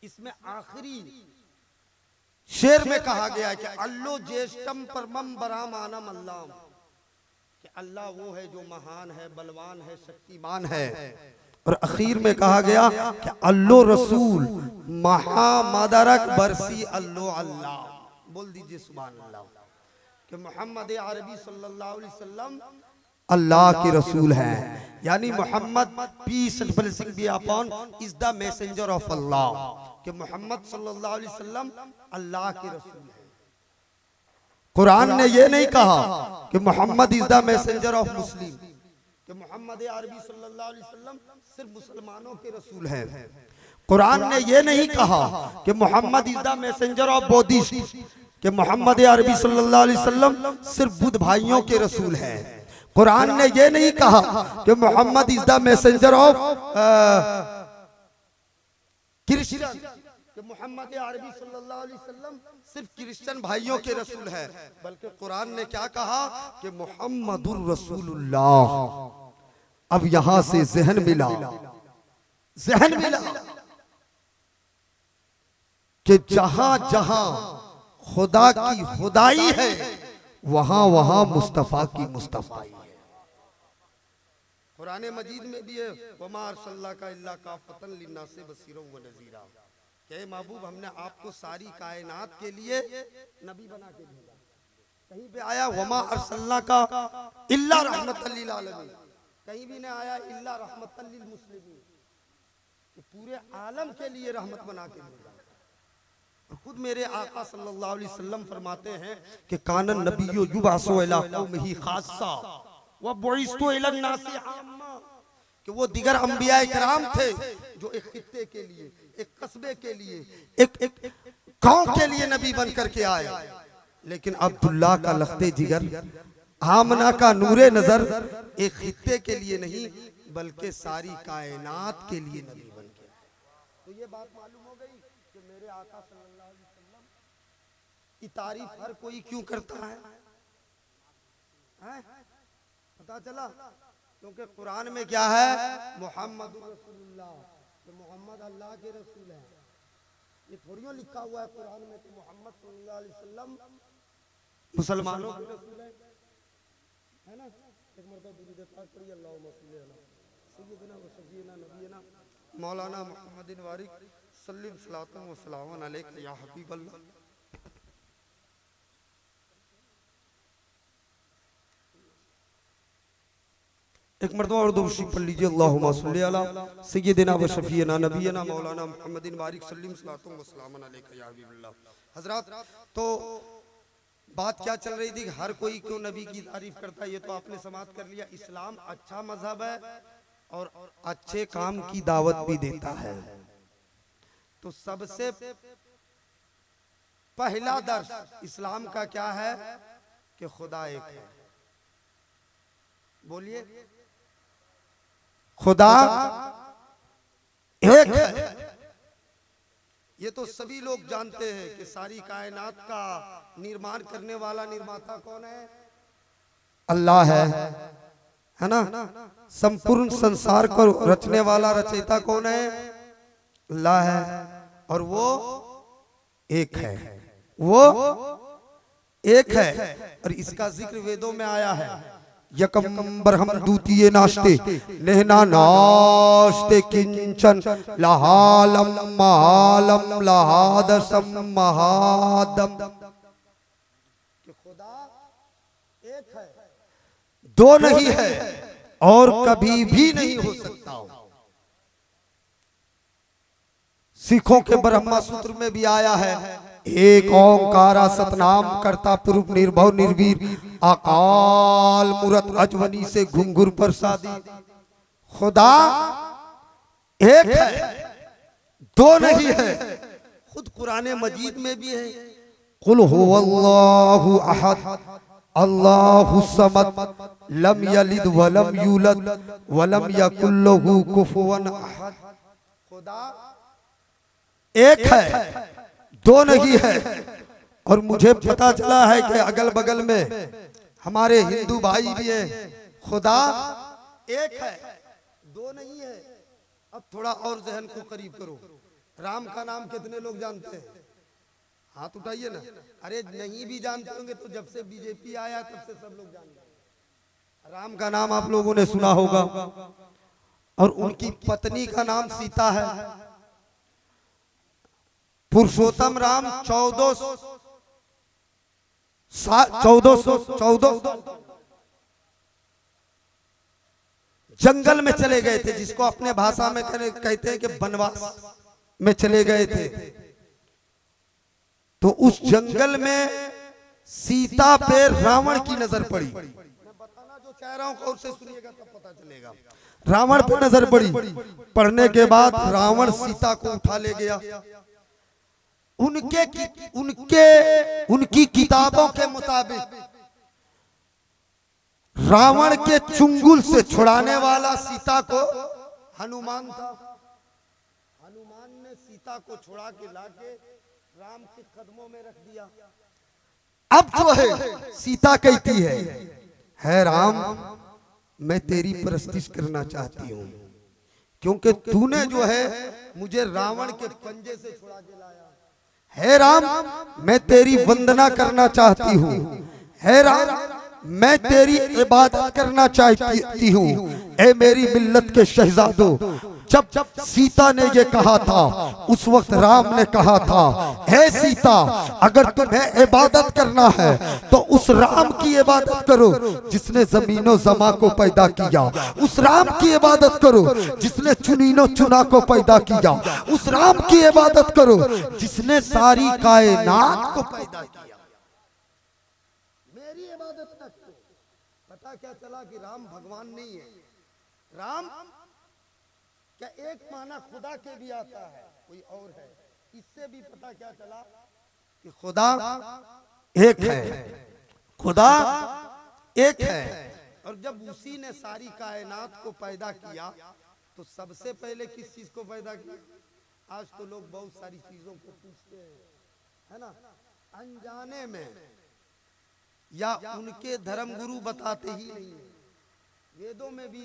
इसमें आखिरी शेर में कहा गया है कि अल्लो ज्येष्ठम परमम बरामानम अल्लाह, कि अल्लाह वो है जो महान है, बलवान है, शक्तिमान है। और आखिर में कहा गया कि अल्लो रसूल महामदरक बरसी अल्लो अल्लाह। बोल दीजिए सुभान अल्लाह कि मोहम्मद अरबी सल्लल्लाहु अलैहि वसल्लम अल्लाह के रसूल हैं, यानी Muhammad peace and blessing be upon is the messenger of Allah, कि मोहम्मद सल्लल्लाहु अलैहि वसल्लम अल्लाह के रसूल हैं। कुरान ने ये नहीं कहा कि Muhammad is the messenger of Muslim, कि मोहम्मद अरबी सल्लल्लाहु अलैहि वसल्लम सिर्फ मुसलमानों के रसूल हैं। कुरान ने ये नहीं कहा कि Muhammad is the messenger of Buddhist, कि मोहम्मद अरबी सल्लल्लाहु अलैहि वसल्लम सिर्फ बुद्ध भाइयों के रसूल हैं। कुरान ने ये नहीं कहा कि Muhammad is the messenger of Christian, कि मोहम्मद अरबी सल्लल्लाहु अलैहि वसल्लम सिर्फ क्रिश्चियन भाइयों के रसूल हैं, बल्कि कुरान ने क्या कहा कि मोहम्मदुर रसूलुल्लाह। अब यहां से जहन मिला कि जहां जहां खुदा की खुदाई है वहां वहां मुस्तफा की मुस्तफाई है। कुरान मजीद में भी है, वमा अरसलनाका इल्ला काफ़तन लिन्नासि बसीरन व नज़ीरा, कि महबूब हमने आपको सारी कायनात के लिए नबी बना के भेजा। कहीं पे आया वमा अरसलनाका इल्ला रहमतल लिल आलमीन, कहीं भी नहीं आया इल्ला रहमतल लिल मुस्लिमीन, कि पूरे आलम के लिए रहमत बना के भेजा। खुद मेरे आका सल्लल्लाहु अलैहि वसल्लम फरमाते हैं कि कानन नबिय्यु युबासु इला कौमिही खासा व बुइस्तु इला नासी आम्मा, कि वो दिगर अंबिया इकराम थे जो एक खित्ते के लिए, एक कस्बे के लिए, एक गांव के लिए नबी बन करके आए, लेकिन अब्दुल्लाह का लख्ते जिगर, आमना का नूरे नजर एक खित्ते के लिए नहीं बल्कि सारी कायनात के लिए नबी बन के आए। तो ये बात मालूम हो गई कि मेरे आका सल्लल्लाहु अलैहि वसल्लम की तारीफ हर कोई क्यों करता है? पता चला? क्योंकि कुरान में क्या है, मुहम्मदुर रसूलुल्लाह, तो मोहम्मद अल्लाह के रसूल है। ये थोड़ियों लिखा हुआ है कुरान में कि मोहम्मद सल्लल्लाहु अलैहि वसल्लम मुसलमानों के रसूल है ना? एक मरतबा दुरूद पाक पढ़िए, अल्लाहुम्मा सल्ली अला सय्यिदिना व शफीना नबीना मौलाना मुहम्मदिन वारिक सल्लल्लाहु अलैहि वसल्लम अलैका या हबीबल्लाह। एक मरतबा और दुरूद पढ़ लीजिए, अल्लाहुम्मा सल्ली अला सय्यिदिना व शफीना नबीना मौलाना मुहम्मदिन वारिक सल्लल्लाहु अलैहि वसल्लम अलैका या हबीबल्लाह। हजरत, तो बात क्या चल रही थी, हर कोई क्यों नबी की तारीफ करता है, ये तो आपने समाप्त कर लिया। इस्लाम अच्छा मजहब है और अच्छे काम की दावत भी देता है। तो सबसे पहला दर्स इस्लाम का क्या है कि खुदा एक है। बोलिए, खुदा एक है। ये तो सभी लोग जानते हैं कि सारी कायनात का निर्माण करने वाला निर्माता कौन है? अल्लाह है ना? संपूर्ण संसार को रचने वाला रचयिता कौन है? अल्लाह है। और वो एक है, वो एक है। और इसका जिक्र वेदों में आया है, यकम्बर हम द्वितीय नाश्ते नहना नाश्ते किंचन लहालम महालम लहादसम महादम, कि खुदा एक है, दो नहीं है और कभी भी नहीं हो सकता। सिखों के ब्रह्मा सूत्र में भी आया है, एक ओंकारा सतनाम करता पुरुष निर्भव निर्वीर अकाल मूरत अजवनी से घुंघुर प्रसादी। खुदा एक है, दो नहीं है। खुद कुरान मजीद में भी है, कुल हुवल्लाहु अहद अल्लाहु समद लम यलिद वलम यूलद वलम यकुल लहू कुफुवन अहद। खुदा एक है, दो नहीं है। और मुझे पता चला है कि अगल बगल में हमारे हिंदू भाई भी हैं। खुदा एक है, दो नहीं है। अब थोड़ा और जहन को करीब करो, राम का नाम कितने लोग जानते हैं? हाथ उठाइए ना। अरे नहीं भी जानते होंगे तो जब से बीजेपी आया तब से सब लोग जानते हैं। राम का नाम आप लोगों ने सुना होगा, और उनकी पत्नी का नाम सीता है। पुरुषोत्तम राम 1414 जंगल में चले गए थे, जिसको अपने भाषा में कहते हैं कि वनवास में चले गए थे। तो उस जंगल में सीता पे रावण की नजर पड़ी। मैं बताना जो चाह रहा हूं गौर से सुनिएगा तब पता चलेगा। रावण पे नजर पड़ी, पढ़ने के बाद रावण सीता को उठा ले गया। उनकी किताबों के मुताबिक रावण के चुंगुल से छुड़ाने वाला सीता को हनुमान था। हनुमान ने सीता को छुड़ा के लाके राम के कदमों में रख दिया। अब जो है सीता कहती है राम, मैं तेरी परस्तिश करना चाहती हूँ, क्योंकि तूने जो है मुझे रावण के पंजे से छुड़ा के लाया। है राम, मैं तेरी वंदना करना चाहती हूँ। है राम, मैं तेरी इबादत करना चाहती हूँ ए मेरी मिल्लत के शहजादों। जब सीता ने ये कहा था उस वक्त राम ने कहा था, हे सीता अगर तुम्हें इबादत करना है तो उस राम की इबादत करो जिसने जमीनों जमा को पैदा किया, उस राम की इबादत करो जिसने चुनीनो चुना को पैदा किया, उस राम की इबादत करो जिसने सारी कायनात को पैदा किया। मेरी इबादत न करो। पता क्या चला कि राम भगवान नहीं है। राम क्या एक माना खुदा के भी आता है, कोई और है। इससे भी पता क्या चला कि खुदा एक है, खुदा एक है। और जब उसी ने सारी कायनात को पैदा किया तो सबसे पहले किस चीज को पैदा किया? आज तो लोग बहुत सारी चीजों को पूछते हैं, है ना, अनजाने में, या उनके धर्म गुरु बताते ही नहीं। वेदों में भी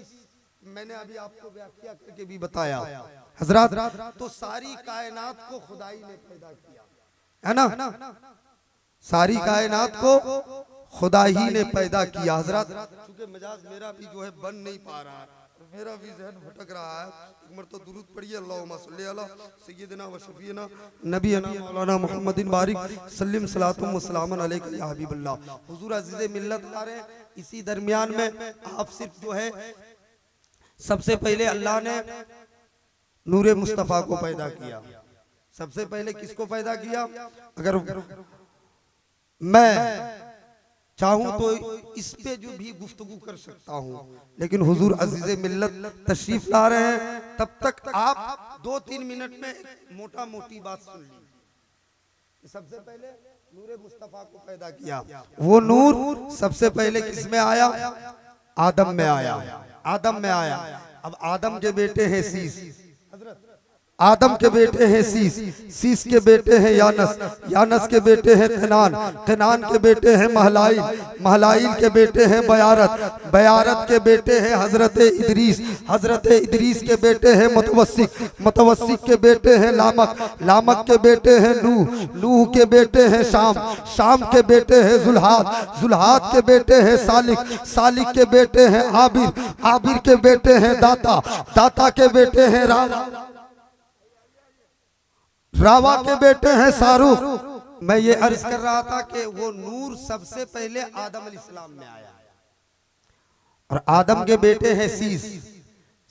मैंने अभी आपको व्याख्या करके भी बताया हजरत, तो सारी कायनात को खुदाई ने पैदा किया, है ना, सारी कायनात को खुदा ही ने पैदा किया हजरत। चूंकि मिजाज मेरा भी जो है बन नहीं पा रहा है, मेरा भी जहन भटक रहा है। एक मर तो दुरूद पढ़िए, अल्लाहुम्मा सल्ली अला सय्यिदिना व शफीना नबीना मौलाना मुहम्मदिन बारिक सल्लिम सलातुम व सलामन अलैका या हबीबल्लाह। हुजूर अजीज़ मिल्लत आ रहे हैं। इसी दरमियान में आप सिर्फ जो है सबसे पहले अल्लाह ने नूरे मुस्तफ़ा को पैदा किया। सबसे पहले किसको पैदा किया? अगर मैं चाहूं तो इस पे जो भी गुफ्तगू कर सकता हूं, लेकिन हुजूर अजीज़े मिल्लत तशरीफ ला रहे हैं, तब तक आप 2-3 मिनट में मोटा मोटी बात सुन लीजिए। सबसे पहले नूरे मुस्तफ़ा को पैदा किया। वो नूर सबसे पहले किस में आया? आदम में आया। आदम में आया। अब आदम के बेटे हैं सीस, आदम के बेटे हैं सीस, सीस के बेटे हैं यानस, यानस के बेटे हैं कनान, कनान के बेटे हैं महलाइल, महलाइल के बेटे हैं बयारत, बयारत के बेटे हैं हजरत इदरीस, हजरत इदरीस के बेटे हैं मुतवस्सिक, मुतवस्सिक के बेटे हैं लामक, लामक के बेटे हैं नूह, नूह के बेटे हैं शाम, शाम के बेटे हैं जुल्हाद, जुल्हाद के बेटे हैं सालिक, सालिक के बेटे हैं आबिर, आबिर के बेटे हैं दाता, दाता के बेटे हैं रावा, रावा के बेटे हैं शाहरुख। मैं ये अर्ज कर रहा था कि वो नूर सबसे पहले आदम अलैहिस्सलाम में आया, और आदम के बेटे हैं सीस,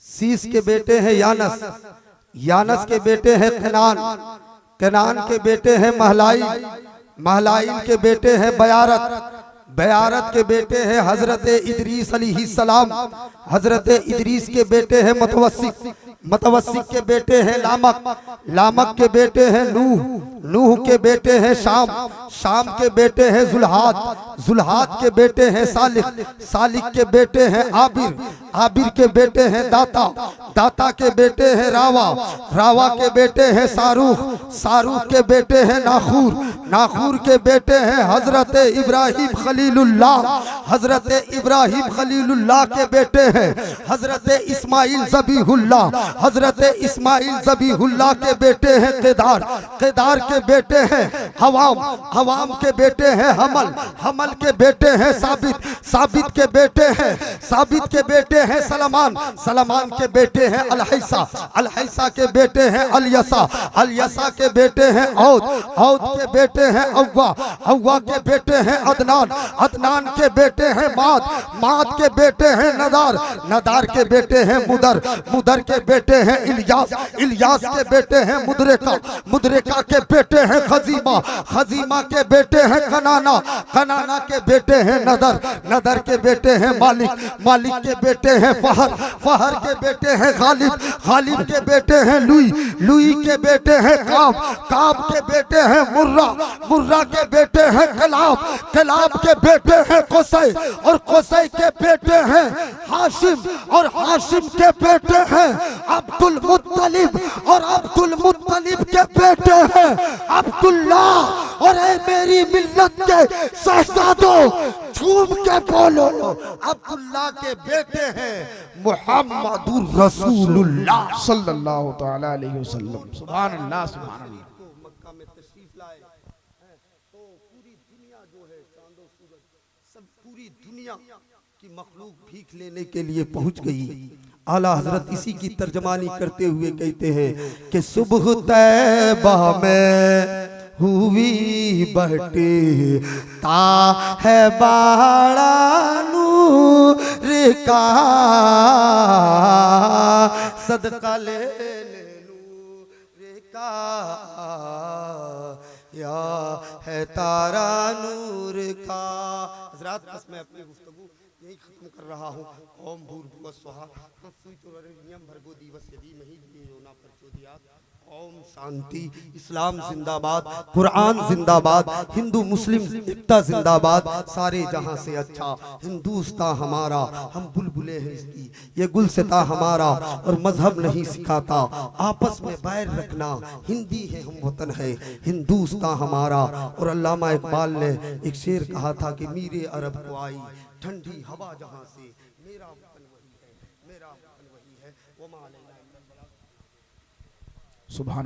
सीस के बेटे हैं यानस, यानस के बेटे हैं कनान, कनान के बेटे हैं महलाइल, महलाइल के बेटे हैं बयारत, बयारत के बेटे हैं हजरत इदरीस अलैहिस्सलाम, हजरत इदरीस के बेटे हैं मुतवस्सिक, मुतवस्सिक के बेटे हैं लामक, लामक के बेटे हैं नूह, नूह के बेटे हैं शाम, शाम के बेटे हैं जुल्हाद, जुल्हाद के बेटे हैं सालिक, सालिक के बेटे हैं आबिर, आबिर के बेटे हैं दाता, दाता के बेटे हैं रावा, रावा के बेटे हैं शाहरुख, शाहरुख के बेटे हैं नाखूर, नाखूर के बेटे हैं हजरत इब्राहिम खलीलुल्लाह, हजरत इब्राहिम खलीलुल्लाह के बेटे हैं हजरत इस्माइल ज़बीहुल्लाह, हजरत इस्माइल ज़बीहुल्लाह के बेटे हैं केदार, केदार के बेटे हैं हवाम, हवाम के बेटे हैं हमल, हमल के बेटे हैं साबित, साबित के बेटे हैं, साबित के बेटे हैं सलमान, सलमान के बेटे हैं अलहैसा, अलहैसा के बेटे हैं अलियसा, अलियसा के बेटे हैं औद, औद के बेटे हैं अव्वा, अव्वा के बेटे हैं अदनान, अदनान के बेटे हैं माद, माद के बेटे हैं नदार, नदार के बेटे हैं मुदर, मुदर के बेटे हैं इलियास, इलियास के बेटे हैं मुदरिका, मुदरिका के बेटे हैं खजीमा, खजीमा के बेटे हैं कनाना, कनाना के बेटे हैं नदर, नदर के बेटे हैं मालिक, मालिक के बेटे हैं फहर, फहर के बेटे हैं गालिब, गालिब के बेटे हैं लुई, लुई के बेटे हैं काब, काब के बेटे हैं मुर्रा, मुर्रा के बेटे हैं कलाब, कलाब के बेटे हैं कुसै, और कुसै के बेटे हैं हाशिम, और हाशिम के बेटे हैं अब्दुल मुत्तलिब, और अब्दुल मुत्तलिब के बेटे हैं अब्दुल्ला। और ऐ मेरी मिल्लत के शहजादों झूम के बोलो, अब्दुल्ला के बेटे हैं मुहम्मदुर रसूलुल्लाह सल्लल्लाहु तआला अलैहि वसल्लम। सुभान अल्लाह, सुभान अल्लाह। मक्का में तशरीफ लाए तो पूरी दुनिया जो है चांदो सूरज सब पूरी पूरी दुनिया की मखलूक भीख लेने के लिए पहुंच गई। आला हजरत इसी की तर्जमानी करते हुए कहते हैं कि सुबह तैबा में हुई बहटे ता है बाड़ा नूर का सदका ले नूर का या है तारा नूर का। हजरात बस मैं अपनी गुफ्तगू यही खत्म कर रहा हूँ। ओम भूर्भुवः स्वः तत्सवितुर्वरेण्यं भर्गो देवस्य धीमहि धियो यो न प्रचोदयात्। ओम शांति। इस्लाम जिंदाबाद, कुरान जिंदाबाद, हिंदू मुस्लिम एकता जिंदाबाद। सारे जहां से अच्छा हिंदुस्तान हमारा, हम बुलबुले हैं इसकी, ये गुलसिता हमारा और मजहब नहीं सिखाता आपस में बैर रखना। हिंदी है हम वतन है, हिंदुस्तान हमारा। और अल्लामा इकबाल ने एक शेर कहा था कि मीरे अरब को आई ठंडी हवा जहां से, मेरा वतन वही है, मेरा वतन वही है। वमा अलैना इल्लल बलाग। सुभान